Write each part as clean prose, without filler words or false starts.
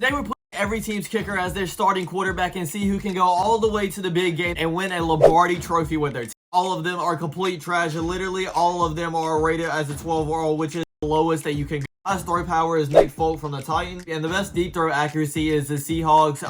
Today we're putting every team's kicker as their starting quarterback and see who can go all the way to the big game and win a Lombardi trophy with their team. All of them are complete trash. Literally all of them are rated as a 12 overall, which is the lowest that you can go. Best throw power is Nick Folk from the Titans, and the best deep throw accuracy is the Seahawks.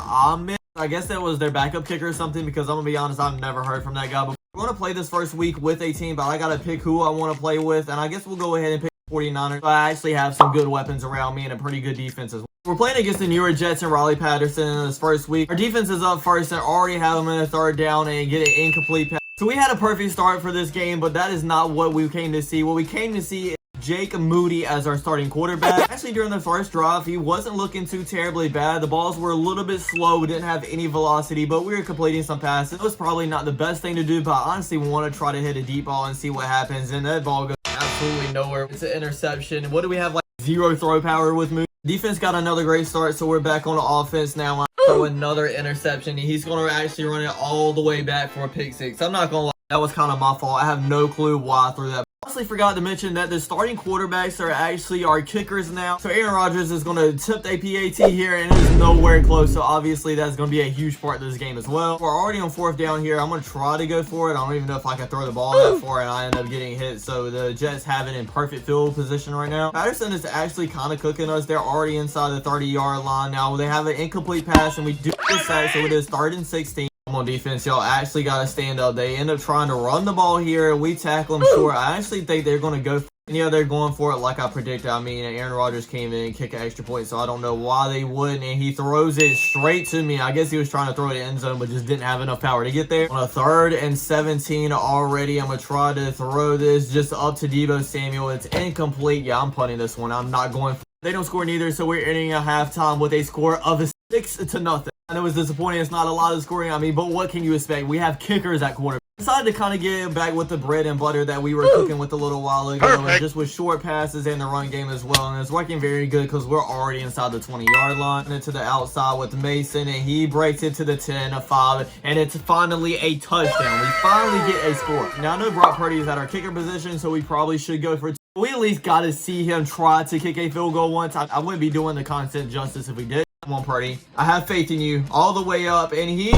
I guess that was their backup kicker or something, because I'm gonna be honest, I've never heard from that guy before. We're gonna play this first week with a team, but I gotta pick who I want to play with, and I guess we'll go ahead and pick 49ers. I actually have some good weapons around me and a pretty good defense as well. We're playing against the New York Jets and Raleigh Patterson in this first week. Our defense is up first and already have them in a third down and get an incomplete pass. So we had a perfect start for this game, but that is not what we came to see. What we came to see is Jake Moody as our starting quarterback. Actually, during the first drive, he wasn't looking too terribly bad. The balls were a little bit slow. We didn't have any velocity, but we were completing some passes. It was probably not the best thing to do, but I honestly want to try to hit a deep ball and see what happens. And that ball goes absolutely nowhere. It's an interception. What do we have, like zero throw power with Moody? Defense got another great start, so we're back on the offense now. Throw another interception. He's going to actually run it all the way back for a pick six. I'm not going to lie. That was kind of my fault. I have no clue why I threw that. Honestly, forgot to mention that the starting quarterbacks are actually our kickers now. So Aaron Rodgers is going to tip a PAT here, and it's nowhere close. So obviously that's going to be a huge part of this game as well. We're already on fourth down here. I'm going to try to go for it. I don't even know if I can throw the ball that far, and I end up getting hit. So the Jets have it in perfect field position right now. Patterson is actually kind of cooking us. They're already inside the 30-yard line now. They have an incomplete pass, and we do get sacked, so it is 3rd and 16. On defense, y'all actually got to stand up. They end up trying to run the ball here. We tackle them short. I actually think they're going to go for it. Yeah, they're going for it like I predicted. I mean, Aaron Rodgers came in and kicked an extra point, so I don't know why they wouldn't. And he throws it straight to me. I guess he was trying to throw it in the end zone, but just didn't have enough power to get there. On a 3rd and 17 already, I'm going to try to throw this just up to Deebo Samuel. It's incomplete. Yeah, I'm punting this one. I'm not going for it. They don't score neither, so we're ending a halftime with a score of 6-0. I know it's disappointing. It's not a lot of scoring on me, but what can you expect? We have kickers at quarterback. Decided to kind of get back with the bread and butter that we were cooking with a little while ago, and just with short passes and the run game as well. And it's working very good because we're already inside the 20-yard line. And into the outside with Mason, and he breaks it to the 10-5, and it's finally a touchdown. We finally get a score. Now I know Brock Purdy is at our kicker position, so we probably should go for 2. We at least got to see him try to kick a field goal once. I wouldn't be doing the content justice if we did. Come on, Purdy. I have faith in you. All the way up, and he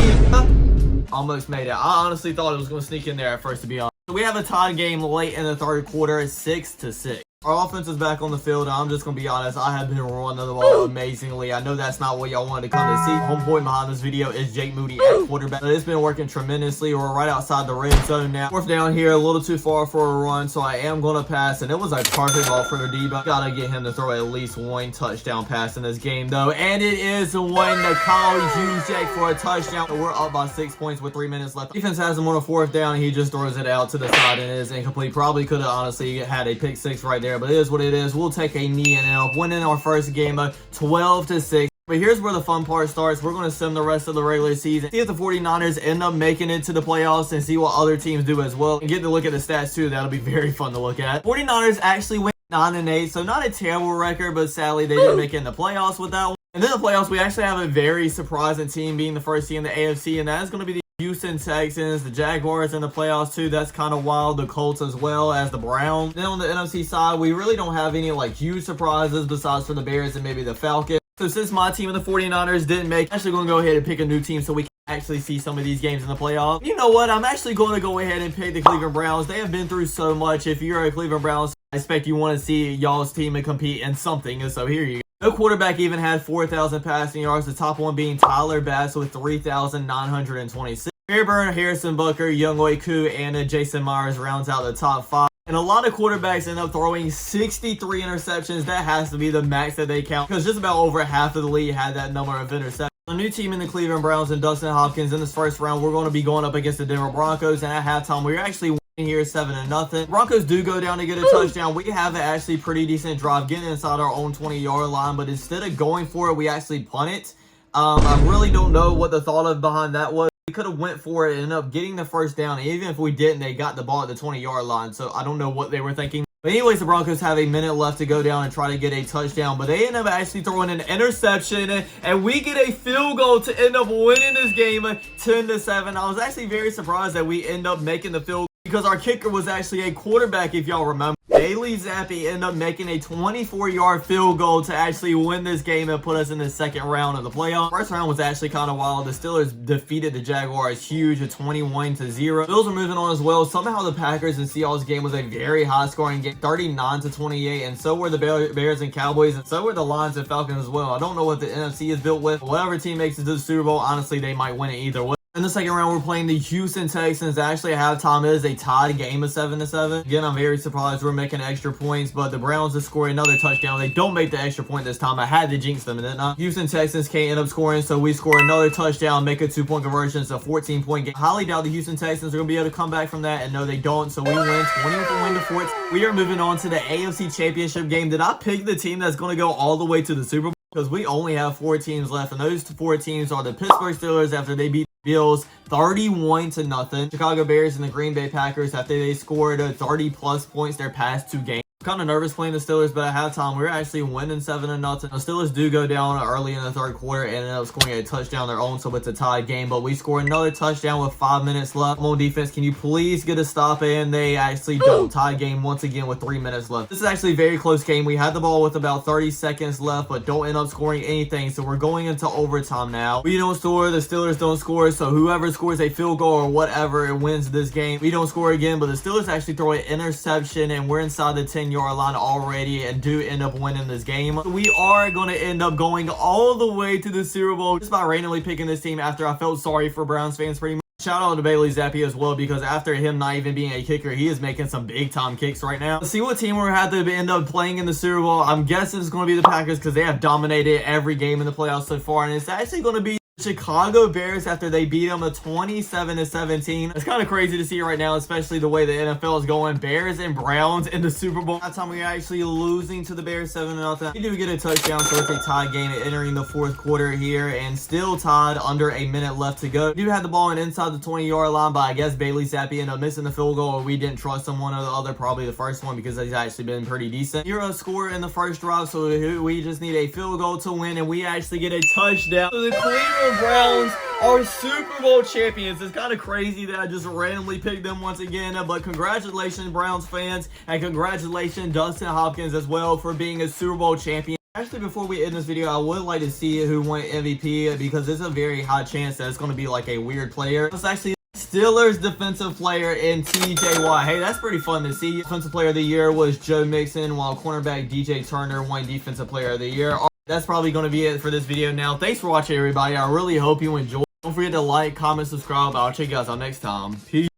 almost made it. I honestly thought it was going to sneak in there at first, to be honest. So we have a tie game late in the third quarter, 6-6. Our offense is back on the field, and I'm just going to be honest, I have been running the ball amazingly. I know that's not what y'all wanted to come to see. Homeboy behind this video is Jake Moody at quarterback. But it's been working tremendously. We're right outside the red zone now. Fourth down here, a little too far for a run, so I am going to pass, and it was a perfect ball for Deebo. Got to get him to throw at least one touchdown pass in this game, though, and it is one to Kyle Juszczyk for a touchdown. We're up by 6 points with 3 minutes left. Defense has him on a fourth down, and he just throws it out to the side, and it is incomplete. Probably could have honestly had a pick six right there, but it is what it is. We'll take a knee and end up winning our first game of 12-6. But here's where the fun part starts. We're going to sim the rest of the regular season, see if the 49ers end up making it to the playoffs, and see what other teams do as well, and get to look at the stats too. That'll be very fun to look at. 49ers actually went 9-8, so not a terrible record, but sadly they didn't make it in the playoffs with that one. And then the playoffs, we actually have a very surprising team being the first team in the AFC, and that is going to be the Houston Texans. The Jaguars in the playoffs too. That's kind of wild. The Colts as well as the Browns. Then on the NFC side, we really don't have any like huge surprises besides for the Bears and maybe the Falcons. So since my team and the 49ers didn't make, I'm actually going to go ahead and pick a new team so we can actually see some of these games in the playoffs. You know what? I'm actually going to go ahead and pick the Cleveland Browns. They have been through so much. If you're a Cleveland Browns, I expect you want to see y'all's team and compete in something. And so here you go. No quarterback even had 4,000 passing yards. The top one being Tyler Bass with 3,926. Fairburn, Harrison Butker, Younghoe Koo, and Jason Myers rounds out the top 5. And a lot of quarterbacks end up throwing 63 interceptions. That has to be the max that they count, because just about over half of the league had that number of interceptions. A new team in the Cleveland Browns and Dustin Hopkins in this first round. We're going to be going up against the Denver Broncos, and at halftime we're actually winning here 7-0. Broncos do go down to get a touchdown. We have an actually pretty decent drive getting inside our own 20-yard line, but instead of going for it, we actually punt it. I really don't know what the thought of behind that was. We could have went for it and ended up getting the first down. And even if we didn't, they got the ball at the 20-yard line. So I don't know what they were thinking. But anyways, the Broncos have a minute left to go down and try to get a touchdown. But they end up actually throwing an interception. And we get a field goal to end up winning this game 10-7. I was actually very surprised that we end up making the field goal. because our kicker was actually a quarterback, if y'all remember. Bailey Zappi ended up making a 24-yard field goal to actually win this game and put us in the second round of the playoffs. First round was actually kind of wild. The Steelers defeated the Jaguars huge at 21-0. Bills are moving on as well. Somehow the Packers and Seahawks game was a very high-scoring game, 39-28, and so were the Bears and Cowboys, and so were the Lions and Falcons as well. I don't know what the NFC is built with. Whatever team makes it to the Super Bowl, honestly, they might win it either way. In the second round, we're playing the Houston Texans. Actually, at halftime, it is a tied game of 7-7. Again, I'm very surprised we're making extra points, but the Browns just scored another touchdown. They don't make the extra point this time. I had to jinx them, didn't I? Houston Texans can't end up scoring, so we score another touchdown, make a 2-point conversion. It's a 14-point game. Highly doubt the Houston Texans are going to be able to come back from that, and no, they don't, so we win 24-14. We are moving on to the AFC Championship game. Did I pick the team that's going to go all the way to the Super Bowl? Because we only have 4 teams left, and those 4 teams are the Pittsburgh Steelers after they beat Bills 31-0, Chicago Bears and the Green Bay Packers after they scored 30+ points their past 2 games. Kind of nervous playing the Steelers, but at halftime we were actually winning 7-0. The Steelers do go down early in the third quarter and ended up scoring a touchdown their own, so it's a tied game. But we score another touchdown with 5 minutes left. Come on, defense, can you please get a stop? And they actually don't. Tie game once again with 3 minutes left. This is actually a very close game. We had the ball with about 30 seconds left, but don't end up scoring anything. So we're going into overtime now. We don't score, the Steelers don't score, so whoever scores a field goal or whatever, it wins this game. We don't score again, but the Steelers actually throw an interception, and we're inside the 10-yard line already and do end up winning this game. We are going to end up going all the way to the Super Bowl just by randomly picking this team after I felt sorry for Browns fans pretty much. Shout out to Bailey Zappi as well, because after him not even being a kicker, he is making some big time kicks right now. Let's see what team we're going to have to end up playing in the Super Bowl. I'm guessing it's going to be the Packers because they have dominated every game in the playoffs so far, and it's actually going to be Chicago Bears after they beat them 27-17. It's kind of crazy to see right now, especially the way the NFL is going. Bears and Browns in the Super Bowl. That time we're actually losing to the Bears 7-0. We do get a touchdown, so it's a tie game entering the fourth quarter here, and still tied under a minute left to go. We do have the ball inside the 20-yard line, but I guess Bailey Zappi ended up missing the field goal, or we didn't trust him one or the other, probably the first one, because he's actually been pretty decent. You're a score in the first drive, so we just need a field goal to win, and we actually get a touchdown. So the Cleveland Browns are Super Bowl champions. It's kind of crazy that I just randomly picked them once again, but congratulations, Browns fans, and congratulations, Dustin Hopkins, as well, for being a Super Bowl champion. Actually, before we end this video, I would like to see who won MVP, because there's a very high chance that it's going to be like a weird player. It's actually Steelers defensive player in TJ Watt. Hey, that's pretty fun to see. Defensive player of the year was Joe Mixon, while cornerback DJ Turner won defensive player of the year. That's probably going to be it for this video now. Thanks for watching, everybody. I really hope you enjoyed. Don't forget to like, comment, subscribe. I'll check you guys out next time. Peace.